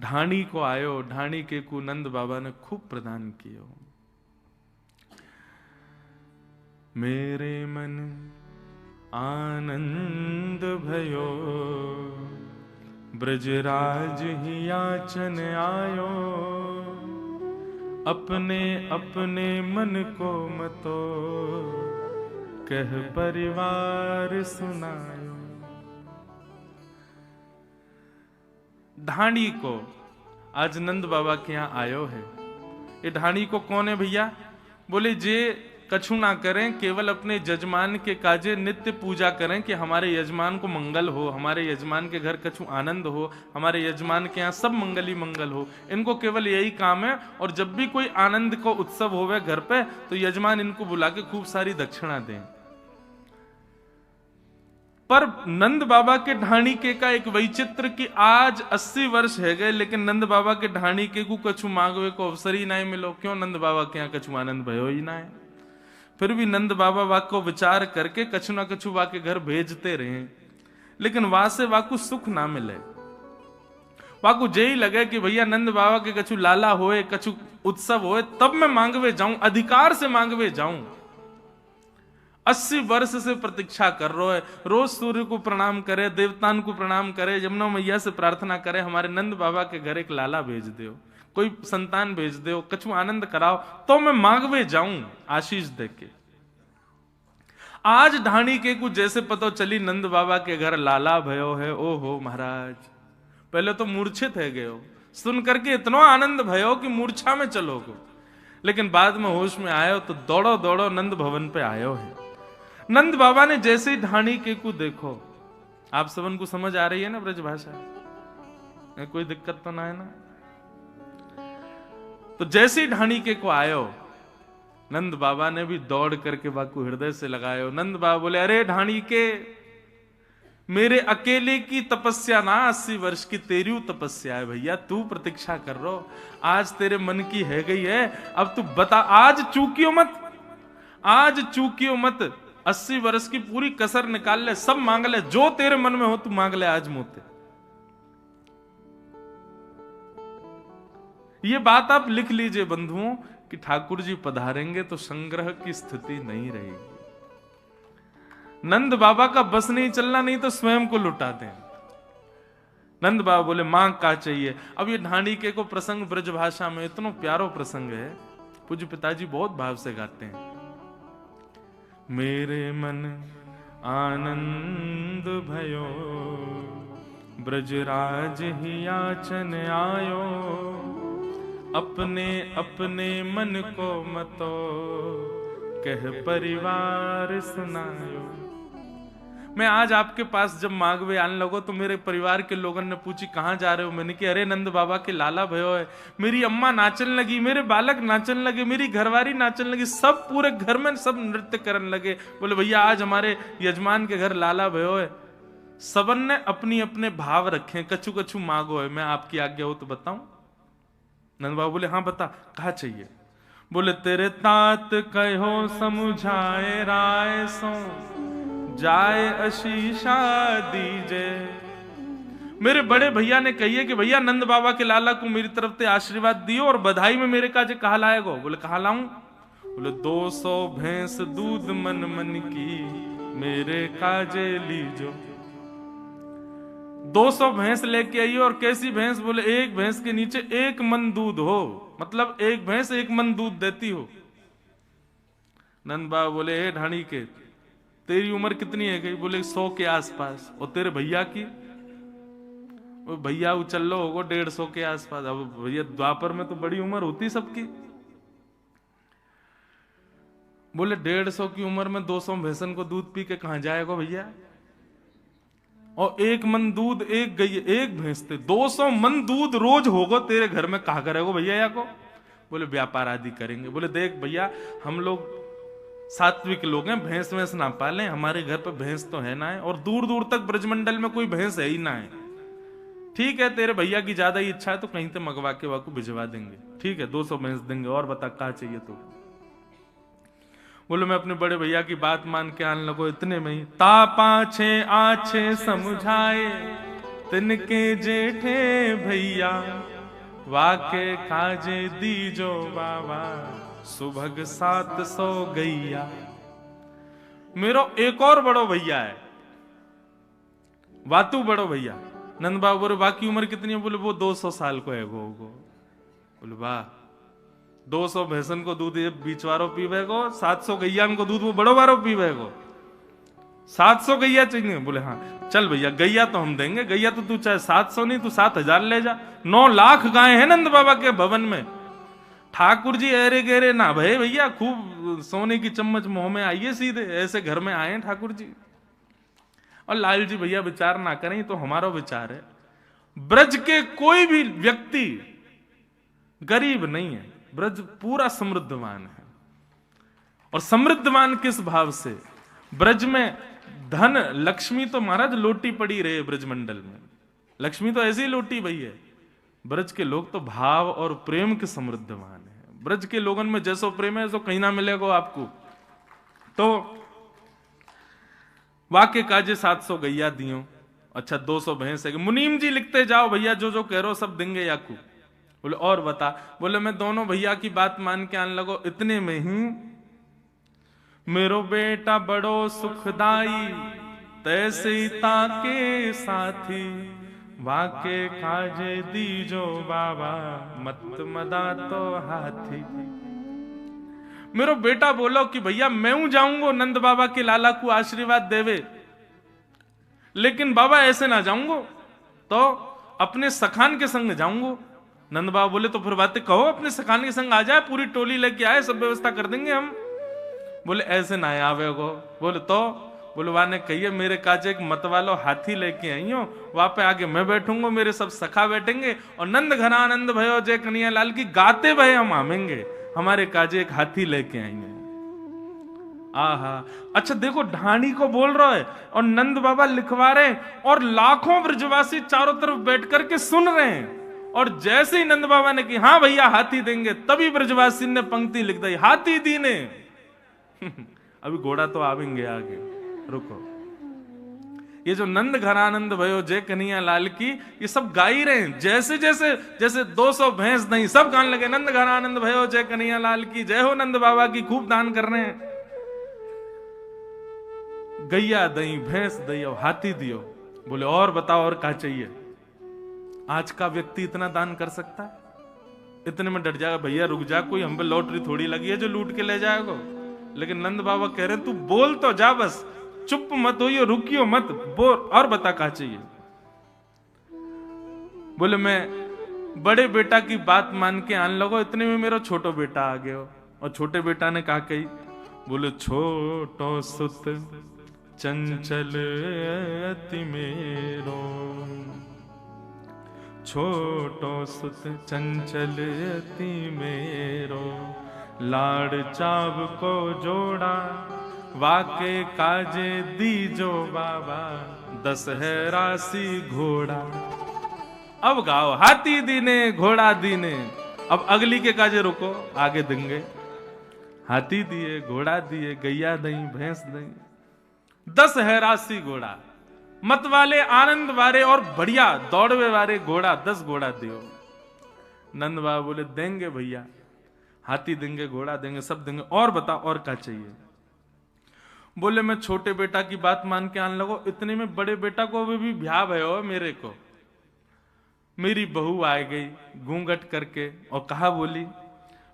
ढाणी को आयो, ढाणी के को नंद बाबा ने खूब प्रदान कियो। मेरे मन आनंद भयो, ब्रजराज ही याचन आयो, अपने अपने मन को मतो, कह परिवार सुनायो। ढाणी को आज नंद बाबा के यहाँ आयो है। ये ढाणी को कौन है भैया? बोले जे कछु ना करें, केवल अपने यजमान के काजे नित्य पूजा करें कि हमारे यजमान को मंगल हो, हमारे यजमान के घर कछु आनंद हो, हमारे यजमान के यहाँ सब मंगल ही मंगल हो। इनको केवल यही काम है। और जब भी कोई आनंद को उत्सव होवे घर पे तो यजमान इनको बुला के खूब सारी दक्षिणा दें। पर नंद बाबा के ढाणी के का एक वैचित्र कि आज 80 वर्ष है गए, लेकिन नंद बाबा के ढाणी के को कछु मांगवे को अवसर ही ना मिलो। क्यों? नंद बाबा के यहाँ कछु आनंद भयो ही ना है। फिर भी नंद बाबा वाक को विचार करके कछु ना कछु वा के घर भेजते रहे, लेकिन वहां से वाकु सुख ना मिले। वाकु यही लगे कि भैया नंद बाबा के कछु लाला होए, कछु उत्सव होए, तब मैं मांगवे जाऊं, अधिकार से मांगवे जाऊं। 80 वर्ष से प्रतीक्षा कर रहा है। रोज सूर्य को प्रणाम करे, देवतान को प्रणाम करे, यमुना मैया से प्रार्थना करे, हमारे नंद बाबा के घर एक लाला भेज दो, कोई संतान भेज दो, कछु आनंद कराओ, तो मैं मांगवे जाऊं आशीष देके। आज ढाणी के कुछ जैसे पता चली नंद बाबा के घर लाला भयो है, ओहो महाराज, पहले तो मूर्छित है गए हो, सुन करके इतना आनंद भयो कि मूर्छा में चलोगे, लेकिन बाद में होश में आयो तो दौड़ो दौड़ो नंद भवन पे आयो है। नंद बाबा ने जैसे ही ढाणी के को देखो, आप सबन को समझ आ रही है ना ब्रज भाषा, कोई दिक्कत तो ना है ना? तो जैसे ही ढाणी के को आयो, नंद बाबा ने भी दौड़ करके बाकू हृदय से लगायो। नंद बाबा बोले, अरे ढाणी के, मेरे अकेले की तपस्या ना 80 वर्ष की तेरी तपस्या है भैया, तू प्रतीक्षा कर रो, आज तेरे मन की है गई है, अब तू बता, आज चूकियो मत, आज चूकियो मत, 80 वर्ष की पूरी कसर निकाल ले, सब मांग ले, जो तेरे मन में हो तू मांग ले आज मोते। ये बात आप लिख लीजिए बंधुओं कि ठाकुर जी पधारेंगे तो संग्रह की स्थिति नहीं रहेगी। नंद बाबा का बस नहीं चलना, नहीं तो स्वयं को लुटा दें। नंद बाबा बोले मांग का चाहिए। अब ये ढाणी के को प्रसंग ब्रज भाषा में इतना प्यारो प्रसंग है, पूज्य पिताजी बहुत भाव से गाते हैं। मेरे मन आनंद भयो, ब्रजराज ही याचन आयो, अपने अपने मन को मतो, कह परिवार सुनायो। मैं आज आपके पास जब मांगवे आने लगो तो मेरे परिवार के लोगों ने पूछी कहां जा रहे हो, मैंने कि अरे नंद बाबा के लाला भयो है। मेरी अम्मा नाचन लगी, मेरे बालक नाचन लगे, मेरी घरवारी नाचन लगी, सब पूरे घर में सब नृत्य करने लगे। बोले भैया आज हमारे यजमान के घर लाला भयो है। सबन ने अपनी अपने भाव रखे, कछु कछु मांगो है, मैं आपकी आज्ञा हो तो बताऊं। नंद बाबा बोले हाँ बता, कहा चाहिए? बोले तेरे तात कहो समझाए राय सो, जाए आशीषा दीजे। मेरे बड़े भैया ने कहिए कि भैया नंद बाबा के लाला को मेरी तरफ से आशीर्वाद दियो और बधाई में मेरे काजे कहा लाएगो। बोले कहा लाऊं? बोले 200 भैंस दूध मन मन की, मेरे काजे लीजो। 200 भैंस लेके आइए। और कैसी भैंस? बोले एक भैंस के नीचे 1 मन दूध हो, मतलब एक भैंस 1 मन दूध देती हो। नंद बाबा बोले हे ढाणी के, तेरी उम्र कितनी है गई? बोले 100 के आसपास। और तेरे भैया की? भैया उचल लो होगो 150 के आसपास। अब भैया द्वापर में तो बड़ी उम्र होती सबकी। बोले 150 की उम्र में 200 भैंसन को दूध पी के कहां जाएगा भैया? और 1 मन दूध एक गई, एक भैंस थे, 200 मन दूध रोज होगा तेरे घर में, कहा करेगो भैया या को? बोले व्यापार आदि करेंगे। बोले देख भैया हम लोग सात्विक लोग हैं, भैंस वैंस ना पालें, हमारे घर पे भैंस तो है ना है, और दूर दूर तक ब्रजमंडल में कोई भैंस है ही ना है। ठीक है तेरे भैया की ज्यादा ही इच्छा है तो कहीं से मंगवा के वाकू भिजवा देंगे, ठीक है 200 भैंस देंगे। और बता क्या चाहिए तो? बोले मैं अपने बड़े भैया की बात मान के आने लगो। इतने में ही ता पाछे आछे समझाए, तिनके जेठे भैया, वाके काजे दीजो बाबा, सुभग 700 गैया। मेरो एक और बड़ो भैया है, वातू बड़ो भैया। नंद बाबा बोले बाकी उम्र कितनी है? बोले वो 200 साल को है गो। बोले वाह, 200 भैंसन को दूध ये बीचवारो पीवे को, 700 गैया को दूध वो बड़ो बारो पीवे को। 700 गैया चाहिए? बोले हाँ। चल भैया गैया तो हम देंगे, गैया तो तू चाहे 700 नहीं तू 7000 ले जा। 9 लाख गाय है नंद बाबा के भवन में। ठाकुर जी अरे गेरे ना भाई भैया, खूब सोने की चम्मच मुंह में आइए सीधे, ऐसे घर में आए ठाकुर जी। और लाल जी भैया विचार ना करें, तो हमारा विचार है। ब्रज के कोई भी व्यक्ति गरीब नहीं है, ब्रज पूरा समृद्धवान है। और समृद्धवान किस भाव से? ब्रज में धन लक्ष्मी तो महाराज लोटी पड़ी रहे ब्रजमंडल में, लक्ष्मी तो ऐसी ही लोटी भई है। ब्रज के लोग तो भाव और प्रेम के समृद्धवान है। ब्रज के लोगों में जैसो प्रेम है सो कहीं ना मिलेगा आपको। तो वाके काजे 700 गैया दियो, अच्छा 200 भैंस है। मुनीम जी लिखते जाओ भैया, जो जो कह रहे हो सब देंगे याकू। बोले और बता? बोले मैं दोनों भैया की बात मान के आने लगो। इतने में ही मेरो बेटा बड़ो सुखदाई, तैसे ताके साथी, वाके काजे दीजो बाबा, मत मदा तो हाथी। मेरो बेटा बोलो कि भैया मैं जाऊंगा नंद बाबा के लाला को आशीर्वाद देवे, लेकिन बाबा ऐसे ना जाऊंगा, तो अपने सखान के संग जाऊंगा। नंद बाबा बोले तो फिर बातें कहो, अपने सखान के संग आ जाए, पूरी टोली लेके आए, सब व्यवस्था कर देंगे हम। बोले ऐसे ना आवे गो। बोले तो? बोले वाने कहिए मेरे काजे एक मत वालो हाथी लेके आई हो, वहां पे आगे मैं बैठूंगा, मेरे सब सखा बैठेंगे, और नंद घनानंद भयो जय कन्हैया लाल की गाते भय हम आवेंगे। हमारे काजे एक हाथी लेके आएंगे। आहा, अच्छा देखो ढाणी को बोल रहा है और नंद बाबा लिखवा रहे हैं, और लाखों ब्रजवासी चारों तरफ बैठ करके सुन रहे हैं। और जैसे ही नंद बाबा ने कि हाँ भैया हाथी देंगे, तभी ब्रजवासी ने पंक्ति लिख दी, हाथी दीने। अभी घोड़ा तो आवेंगे आगे, रुको। ये जो नंद घनानंद भयो जय कन्हैया लाल की, ये सब गा ही रहे हैं। जैसे जैसे जैसे 200 भैंस नहीं, सब गाने लगे नंद घनानंद भयो जय कन्हैया लाल की जय हो, नंद बाबा की खूब दान कर रहे हैं। गैया दई, भैंस दई और हाथी दियो। बोले और बताओ और क्या चाहिए? आज का व्यक्ति इतना दान कर सकता है? इतने में डर जाएगा, भैया रुक जा, कोई हम पे लॉटरी थोड़ी लगी है जो लूट के ले जाएगा। लेकिन नंद बाबा कह रहे तू बोल तो जा, बस चुप मत होइयो, रुकियो मत, बोल और बता क्या चाहिए। बोले मैं बड़े बेटा की बात मान के आने लगो। इतने में मेरा छोटो बेटा आ गया, और छोटे बेटा ने कहा कही, बोले छोटो सुत चंचल अति मेरो, छोटो सुत चंचल अति मेरो, लाड़ चाव को जोड़ा, वाके काजे दीजो बाबा, 10 है राशि घोड़ा। अब गाओ हाथी दीने घोड़ा दीने। अब अगली के काजे रुको, आगे देंगे। हाथी दिए, घोड़ा दिए, गैया दई, भैंस दई, 10 है राशि घोड़ा। मत वाले, आनंद वाले और बढ़िया दौड़वे वाले घोड़ा, 10 घोड़ा दियो। नंद बाबा बोले देंगे भैया, हाथी देंगे, घोड़ा देंगे, सब देंगे, और बता और क्या चाहिए? बोले मैं छोटे बेटा की बात मान के आने लगो। इतने में बड़े बेटा को भी ब्याह भयो मेरे को। मेरी बहू आ गई घूंघट करके और कहा बोली,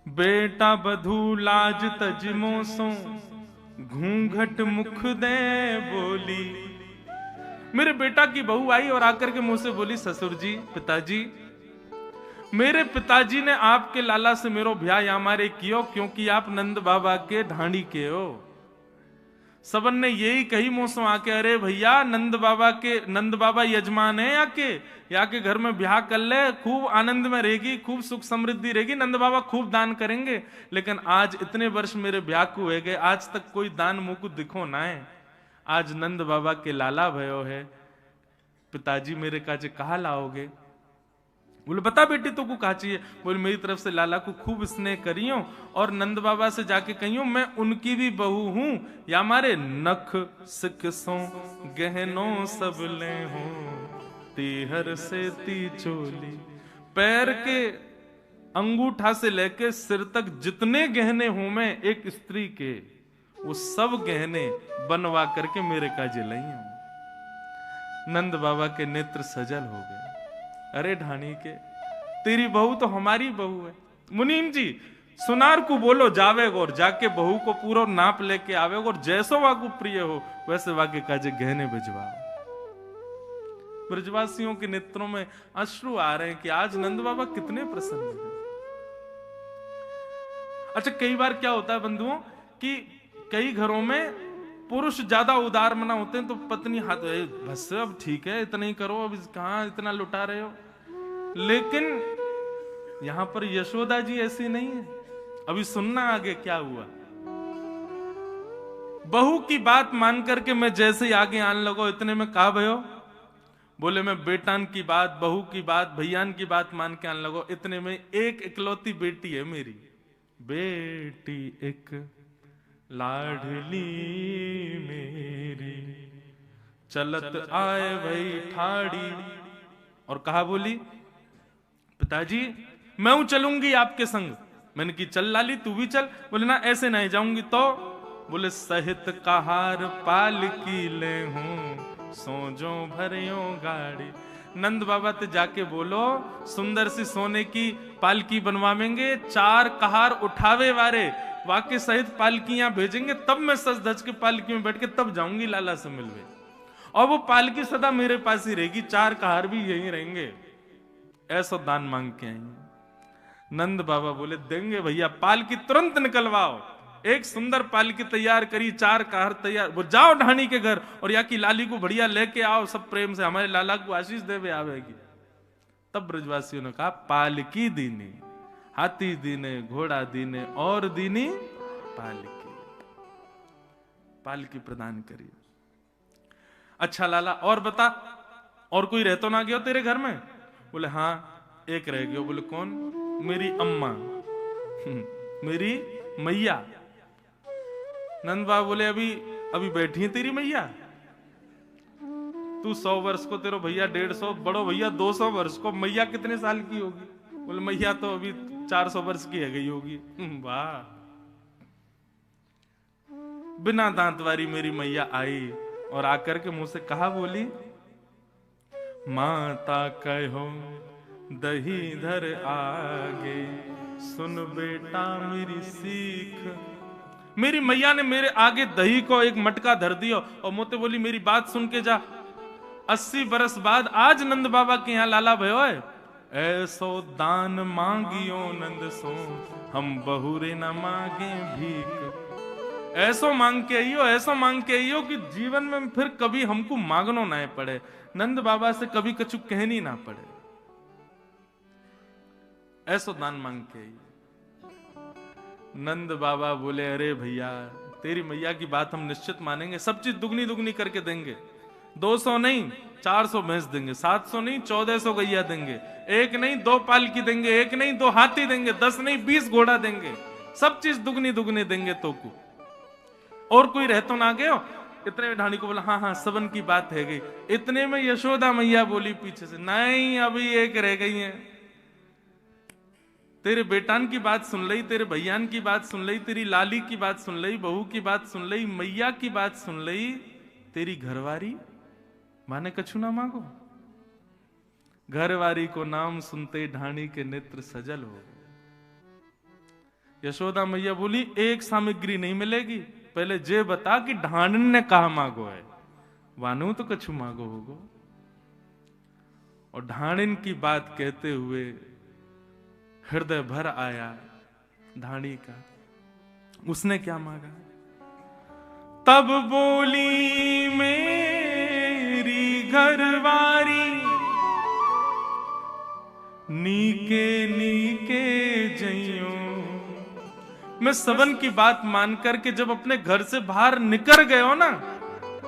बेटा बधू लाज तजमो सो, घूंघट मुख दे बोली। मेरे बेटा की बहू आई और आकर के मुंह से बोली, ससुर जी, पिताजी, मेरे पिताजी ने आपके लाला से मेरो ब्याह यामारे कियो, क्योंकि आप नंद बाबा के ढांडी के हो। सबन ने यही कही मुंह से आके, अरे भैया नंद बाबा यजमान है या के घर में ब्याह कर ले, खूब आनंद में रहेगी, खूब सुख समृद्धि रहेगी, नंद बाबा खूब दान करेंगे। लेकिन आज इतने वर्ष मेरे ब्याह को हुए गए, आज तक कोई दान मुंह को दिखो ना है। आज नंद बाबा के लाला भयो है, पिताजी मेरे काजे कहा लाओगे? बोले बता बेटी तो को कहा चाहिए? बोले मेरी तरफ से लाला को खूब स्नेह करियो, और नंद बाबा से जाके कहियो मैं उनकी भी बहू हूं, या हमारे नख सिकसों गहनों सब ले हूं, तीहर से ती चोली, पैर के अंगूठा से लेके सिर तक जितने गहने हूं मैं एक स्त्री के, वो सब गहने बनवा करके मेरे काजे लाई हूं। नंद बाबा के नेत्र सजल हो गए। अरे ढाणी के, तेरी बहू तो हमारी बहू है। मुनीम जी, सुनार को बोलो जावे और जाके बहू को पूरा नाप लेके आवे और जैसो वाकु प्रिय हो वैसे वाके काजे गहने भिजवाओ। ब्रजवासियों के नेत्रों में अश्रु आ रहे हैं कि आज नंद बाबा कितने प्रसन्न हैं। अच्छा, कई बार क्या होता है बंधुओं कि कई घरों में पुरुष ज्यादा उदार मना होते हैं तो पत्नी हाथ बस अब ठीक है इतना ही करो, अब कहां इतना लुटा रहे हो। लेकिन यहां पर यशोदा जी ऐसी नहीं है। अभी सुनना आगे क्या हुआ। बहू की बात मान करके मैं जैसे ही आगे आने लगो, इतने में कहा भयो, बोले मैं बेटान की बात, बहू की बात, भैयान की बात मान के आने लगो। इतने में एक इकलौती बेटी है मेरी, बेटी एक लाडली मेरी, चलत आए भाई ठाड़ी, और कहा बोली पिताजी मैं चलूंगी आपके संग। मैंने की चल लाली तू भी चल। बोले ना ऐसे नहीं जाऊंगी तो। बोले सहित कहार पालकी ले हूं, सोजो भरियो गाड़ी। नंद बाबा ते जाके बोलो सुंदर सी सोने की पालकी बनवावेंगे, 4 कहार उठावे वारे वाके सहित पालकियां भेजेंगे, तब मैं सज धज के पालकी में बैठ के तब जाऊंगी लाला से मिलवे। और वो पालकी सदा मेरे पास ही रहेगी, 4 कहार भी यही रहेंगे। ऐसा दान मांग के आएंगे। नंद बाबा बोले देंगे भैया, पालकी तुरंत निकलवाओ। एक सुंदर पालकी तैयार करी, 4 कहार तैयार, वो जाओ ढाणी के घर और या की लाली को बढ़िया लेके आओ, सब प्रेम से हमारे लाला को आशीष देवे आवेगी। तब ब्रजवासियों ने कहा पालकी दीनी, हाथी दीने, घोड़ा दीने और दीनी पालकी, पालकी प्रदान करी। अच्छा लाला और बता, और कोई रह तो ना गया तेरे घर में? बोले हाँ एक रह गया। बोले कौन? मेरी अम्मा, मेरी मैया। नंद बाबा बोले अभी बैठी है तेरी मैया? तू 100 वर्ष को, तेरो भैया 150, बड़ो भैया 200 वर्ष को, मैया कितने साल की होगी? बोले मैया तो अभी 400 वर्ष की है गई होगी। वाह। बिना दांत वाली मेरी मैया आई और आकर के मुंह से कहा बोली माता कहो दही धर आगे, सुन बेटा मेरी सीख। मेरी मैया ने मेरे आगे दही को एक मटका धर दिया और मोते बोली मेरी बात सुन के जा। 80 बरस बाद आज नंद बाबा के यहाँ लाला भयो है, ऐसो दान मांगियो नंद सो, हम बहुरे न मांगे भीख। ऐसो मांग के आइयो, ऐसो मांग के आइयो कि जीवन में फिर कभी हमको मांगनो ना पड़े, नंद बाबा से कभी कछु कहनी ना पड़े। ऐसो दान मांग के आइयो। नंद बाबा बोले अरे भैया तेरी मैया की बात हम निश्चित मानेंगे, सब चीज दुगनी दुगनी करके देंगे। 200 नहीं 400 भैंस देंगे, 700 नहीं 1400 गैया देंगे, 1 नहीं 2 पालकी देंगे, 1 नहीं 2 हाथी देंगे, 10 नहीं 20 घोड़ा देंगे, सब चीज दुगनी दुगनी देंगे तो को। और कोई रह तो ना गयो? इतने में ढाणी को बोला हाँ हाँ सबन की बात है गई। इतने में यशोदा मैया बोली पीछे से नहीं अभी एक रह गई है। तेरे बेटान की बात सुन लई, तेरे भैयान की बात सुन लई, तेरी लाली की बात सुन लई, बहू की बात सुन लई, मैया की बात सुन लई, तेरी घरवारी माने कछु ना मांगो। घरवारी को नाम सुनते ढाणी के नेत्र सजल हो। यशोदा मैया बोली एक सामग्री नहीं मिलेगी, पहले जे बता कि ढांडन ने कहा मांगो है, वानू तो कछु मांगो होगो। और ढांडन की बात कहते हुए हृदय भर आया ढाणी का। उसने क्या मांगा? तब बोली मेरी घरवारी, नीके नीके जइयो। मैं सबन की बात मान करके जब अपने घर से बाहर निकल गए हो ना,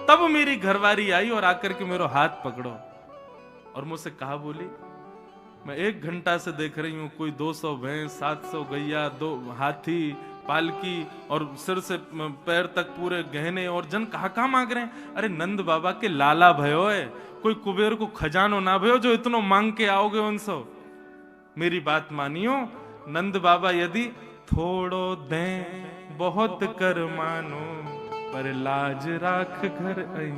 तब मेरी घरवारी आई और आकर के मेरा हाथ पकड़ो और मुझसे कहा बोली मैं 1 घंटा से देख रही हूं कोई 200 भैंस, 700 गैया, 2 हाथी, पालकी और सिर से पैर तक पूरे गहने, और जन कहा मांग रहे हैं। अरे नंद बाबा के लाला भयो है, कोई कुबेर को खजानो ना भयो जो इतनो मांग के आओगे उनसे। मेरी बात मानियो, नंद बाबा यदि थोड़ो दें बहुत कर मानो, पर लाज राख घर आई।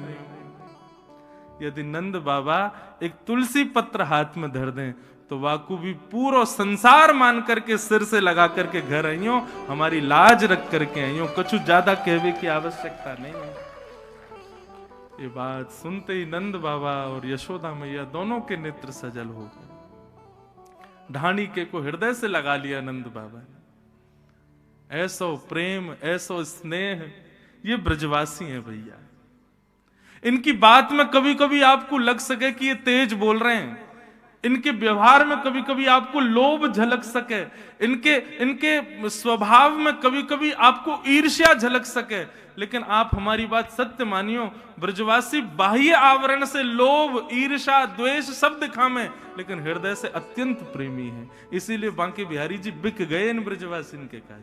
यदि नंद बाबा एक तुलसी पत्र हाथ में धर दें तो वाकू भी पूरा संसार मान करके सिर से लगा करके घर आइयो, हमारी लाज रख करके आइयो, कुछ ज्यादा कहवे की आवश्यकता नहीं है। ये बात सुनते ही नंद बाबा और यशोदा मैया दोनों के नेत्र सजल हो गए। ढाणी के को हृदय से लगा लिया नंद बाबा ने। ऐसो प्रेम, ऐसो स्नेह, ये ब्रजवासी हैं भैया। इनकी बात में कभी कभी आपको लग सके कि ये तेज बोल रहे हैं, इनके व्यवहार में कभी कभी आपको लोभ झलक सके, इनके स्वभाव में कभी कभी आपको ईर्ष्या झलक सके, लेकिन आप हमारी बात सत्य मानियो, ब्रजवासी बाह्य आवरण से लोभ, ईर्ष्या, द्वेष सब दिखावे, लेकिन हृदय से अत्यंत प्रेमी है। इसीलिए बांके बिहारी जी बिक गए इन ब्रजवासी के काज।